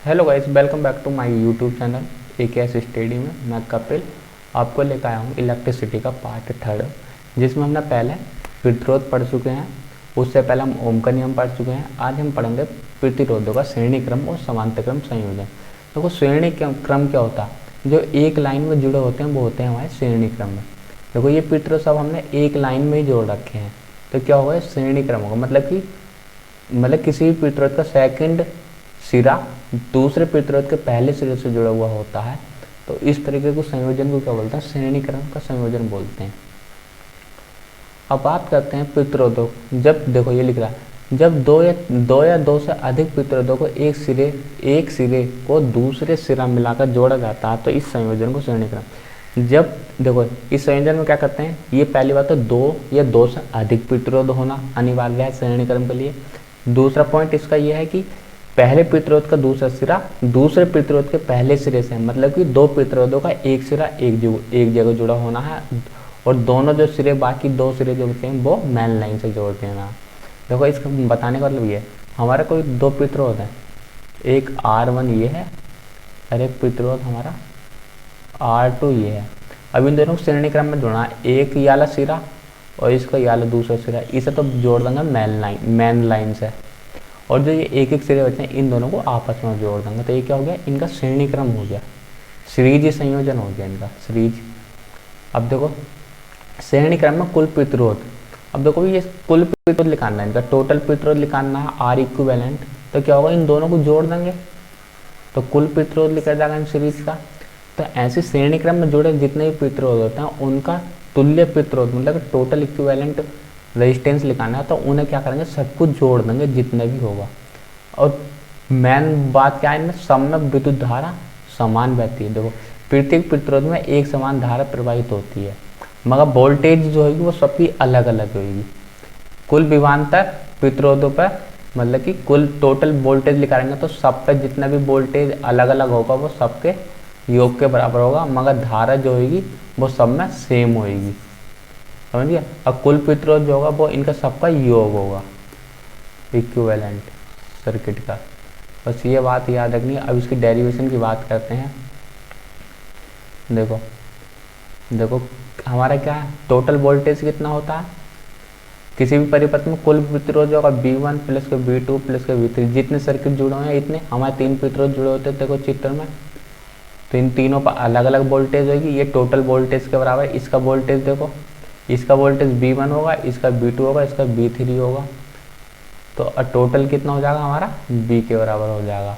Hello guys, welcome back to my YouTube channel AKS study में। मैं कपिल आपको लेकर आया हूँ इलेक्ट्रिसिटी का पार्ट थर्ड, जिसमें हमने पहले प्रतिरोध पढ़ चुके हैं। उससे पहले हम ओम का नियम पढ़ चुके हैं। आज हम पढ़ेंगे प्रतिरोधों का श्रेणी क्रम और समांतर क्रम संयोजन। देखो, श्रेणी क्रम क्या होता है? जो एक लाइन में जुड़े होते हैं वो होते हैं हमारे श्रेणी क्रम में। देखो, ये प्रतिरोध सब हमने एक लाइन में ही जोड़ रखे हैं, तो क्या होगा? श्रेणी क्रम होगा। मतलब किसी भी प्रतिरोध का सेकंड सिरा दूसरे प्रतिरोध के पहले सिरे से जुड़ा हुआ होता है, तो इस तरीके को संयोजन को क्या बोलते हैं? श्रेणी क्रम का संयोजन बोलते हैं। अब बात करते हैं प्रतिरोधों। जब देखो ये लिख रहा है, जब दो या दो से अधिक प्रतिरोधों को एक सिरे को दूसरे सिरा मिलाकर जोड़ा जाता है, तो इस संयोजन को श्रेणी क्रम। जब देखो इस संयोजन में क्या करते हैं, ये पहली बात तो दो या दो से अधिक प्रतिरोध होना अनिवार्य है श्रेणी क्रम के लिए। दूसरा पॉइंट इसका यह है कि पहले प्रतिरोध का दूसरा सिरा दूसरे प्रतिरोध के पहले सिरे से, मतलब कि दो प्रतिरोधों का एक सिरा एक जगह जुड़ा होना है, और दोनों जो सिरे बाकी दो सिरे जो होते हैं वो मेन लाइन से जोड़ देना। देखो, इसका बताने का मतलब ये है, हमारा कोई दो प्रतिरोध है, एक R1 ये है और एक प्रतिरोध हमारा R2 ये है। अब इन दोनों को श्रेणी क्रम में जोड़ना है, एक ये वाला सिरा और इसका ये वाला दूसरा सिरा, इसे तो जोड़ देंगे मेन लाइन से, और जो ये एक एक सिरे बचे हैं इन दोनों को आपस में जोड़ देंगे, तो ये क्या हो गया? इनका श्रेणी क्रम हो गया, सीरीज संयोजन हो गया इनका सीरीज। अब देखो श्रेणी क्रम में कुल प्रतिरोध, अब देखो ये कुल प्रतिरोध निकालना है, इनका टोटल प्रतिरोध निकालना है R इक्विवेलेंट, तो क्या होगा? इन दोनों को जोड़ देंगे तो कुल प्रतिरोध निकल जाएगा इन सीरीज का। तो ऐसे श्रेणी क्रम में जुड़े जितने भी प्रतिरोध होते हैं उनका तुल्य प्रतिरोध, मतलब टोटल इक्विवेलेंट रेजिस्टेंस लिखाना है, तो उन्हें क्या करेंगे? सब कुछ जोड़ देंगे जितने भी होगा। और मेन बात क्या है इनमें? सब में विद्युत धारा समान बहती है। देखो, प्रत्येक प्रतिरोध में एक समान धारा प्रवाहित होती है, मगर वोल्टेज जो होगी वो सबकी अलग अलग होगी। कुल विभवांतर प्रतिरोधों पर, मतलब कि कुल टोटल वोल्टेज निकालेंगे तो सब पे जितना भी वोल्टेज अलग अलग होगा वो सबके योग के बराबर होगा, मगर धारा जो होगी वो सब में सेम होगी। समझिए? अब कुल प्रतिरोध जो होगा वो इनका सबका योग होगा, इक्विवेलेंट सर्किट का। बस ये बात याद रखनी है। अब इसकी डेरिवेशन की बात करते हैं। देखो हमारा क्या है? टोटल वोल्टेज कितना होता है किसी भी परिपथ में? कुल प्रतिरोध जो होगा V1 प्लस के V2 प्लस के V3, जितने सर्किट जुड़े हुए हैं इतने हमारे तीन प्रतिरोध जुड़े होते हैं। देखो चित्र में, तो इन तीनों पर अलग अलग वोल्टेज होगी, ये टोटल वोल्टेज के बराबर है। इसका वोल्टेज देखो, इसका वोल्टेज V1 होगा, इसका V2 होगा, इसका V3 होगा, तो टोटल कितना हो जाएगा हमारा? V के बराबर हो जाएगा।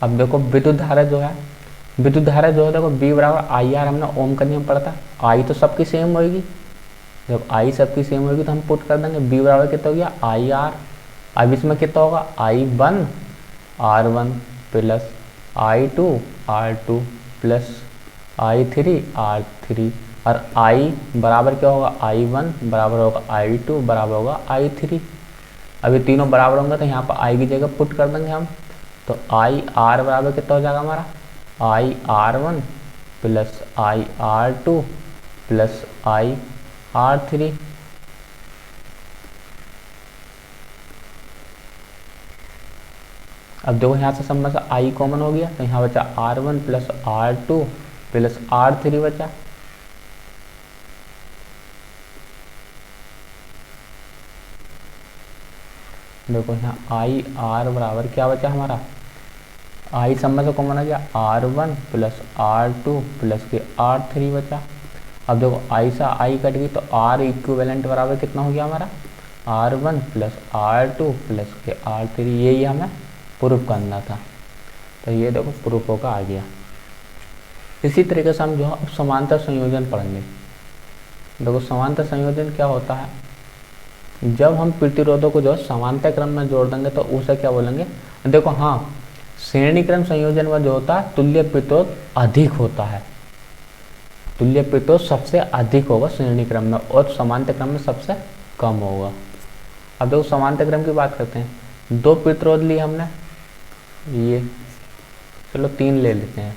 अब देखो विद्युत धारा जो है देखो V बराबर IR, हमने ओम का नियम पढ़ा था। I तो सबकी सेम होगी, जब I सबकी सेम होगी तो हम पुट कर देंगे V बराबर कितना हो गया? IR। अब इसमें कितना होगा? I1 R1 plus I2 R2 plus I3 R3, और I बराबर क्या होगा? I1 बराबर होगा I2 बराबर होगा I3। अब ये तीनों बराबर होंगे तो यहाँ पर I की जगह पुट कर देंगे हम, तो IR बराबर कितना हो जाएगा हमारा? IR1 plus IR2 plus IR3। अब देखो यहाँ से सब में से I कॉमन हो गया, तो यहाँ बचा R1 plus R2 plus R3 बचा। देखो यहाँ IR बराबर क्या बचा हमारा? I सब में से कॉमन आ गया, R1 प्लस R2 प्लस के R3 बचा। अब देखो I से I कट गई, तो R इक्विवेलेंट बराबर कितना हो गया हमारा? R1 प्लस R2 प्लस के R3। यही हमें प्रूफ करना था, तो ये देखो प्रूफ होकर आ गया। इसी तरीके से हम जो अब समांतर संयोजन पढ़ेंगे। देखो समांतर संयोजन क्या होता है? जब हम प्रतिरोधों को जो समांतर क्रम में जोड़ देंगे तो उसे क्या बोलेंगे? देखो हाँ, श्रेणी क्रम संयोजन में जो होता है तुल्य प्रतिरोध अधिक होता है, तुल्य प्रतिरोध सबसे अधिक होगा श्रेणी क्रम में, और समांतर क्रम में सबसे कम होगा। अब देखो समांतर क्रम की बात करते हैं। दो प्रतिरोध लिए हमने, ये चलो तीन ले लेते हैं।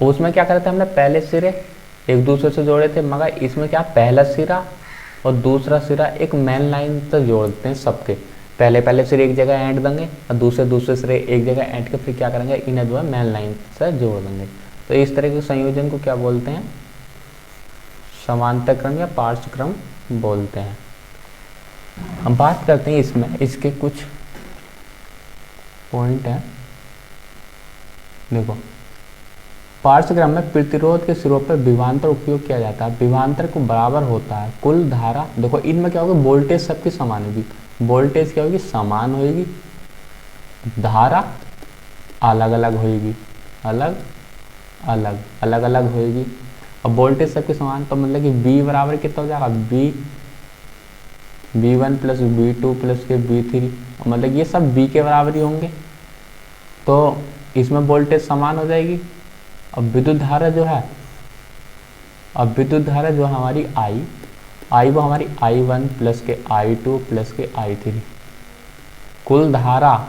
उसमें क्या करते हैं? हमने पहले सिरे एक दूसरे से जोड़े थे, मगर इसमें क्या पहला सिरा और दूसरा सिरा एक मेन लाइन से जोड़ देते हैं सबके। पहले सिरे एक जगह ऐंड देंगे और दूसरे सिरे एक जगह ऐंड के फिर क्या करेंगे, इन्हें जो है मेन लाइन से जोड़ देंगे। तो इस तरह के संयोजन को क्या बोलते हैं, समांतर क्रम या पार्श्व क्रम बोलते हैं। हम बात करते हैं इसमें इसके कुछ पॉइंट हैं। देखो, पार्श्व क्रम में प्रतिरोध के सिरों पर विभवांतर उपयोग किया जाता है। विभवांतर को बराबर होता है कुल धारा। देखो इनमें क्या होगा, वोल्टेज सबकी समान होगी, वोल्टेज क्या होगी, समान होगी, धारा अलग अलग होगी, अलग अलग होगी। अब वोल्टेज सबके समान तो मतलब कि V बराबर कितना हो जाएगा, V1 प्लस V2 प्लस के V3, मतलब ये सब V के बराबर ही होंगे, तो इसमें वोल्टेज समान हो जाएगी। अब विद्युत धारा जो है, हमारी I वो हमारी I1 प्लस के I2 प्लस के I3, कुल धारा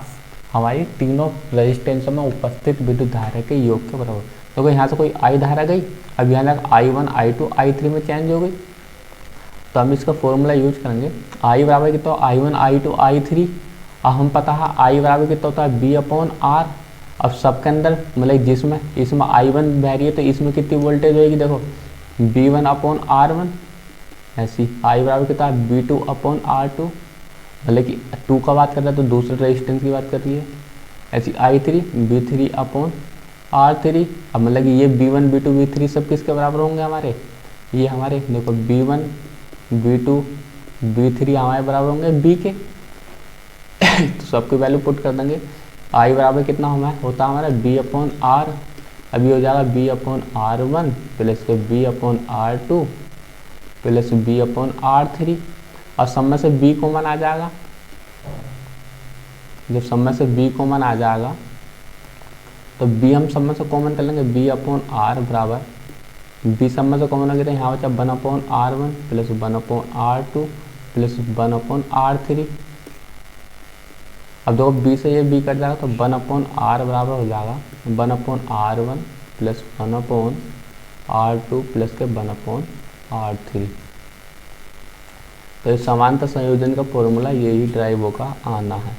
हमारी तीनों रेजिस्टेंस में उपस्थित विद्युत धारा के योग के बराबर। तो यहाँ से कोई I धारा गई, अब यहाँ तक I1 I2 I3 में चेंज हो गई, तो हम इसका फॉर्मूला यूज करेंगे। I बराबर कितना, I1 I2 I3। अब हम पता है I बराबर कितना होता है, V/R। अब सबके अंदर मतलब जिसमें इसमें I1 बह रही है तो इसमें कितनी वोल्टेज होगी, देखो V1/R1। ऐसी I बराबर कितना है, V2/R2, मतलब कि 2 का बात कर रहा है तो दूसरे रेजिस्टेंस की बात कर रही है। ऐसी I3 V3/R3। अब मतलब कि ये V1 V2 V3 सब किसके बराबर होंगे हमारे, ये हमारे देखो V1 V2 V3 हमारे बराबर होंगे V के। तो सबकी वैल्यू पुट कर देंगे। I बराबर कितना होता है हमारा V/R। अभी हो जाएगा V/R1 प्लस के V/R2 प्लस V/R3। और सब में से B कॉमन आ जाएगा। जब सब में से B कॉमन आ जाएगा तो B हम सब में से कॉमन कर लेंगे, V/R बराबर B सब में से कॉमन हो गया, यहाँ बचा 1/R1 plus 1/R2 plus 1/R3। अब देखो B से ये B कट जाएगा तो 1/R बराबर हो जाएगा 1/R1 प्लस 1/R2 प्लस के 1/R3। तो इस समांतर संयोजन का फॉर्मूला यही ड्राइव होगा आना है।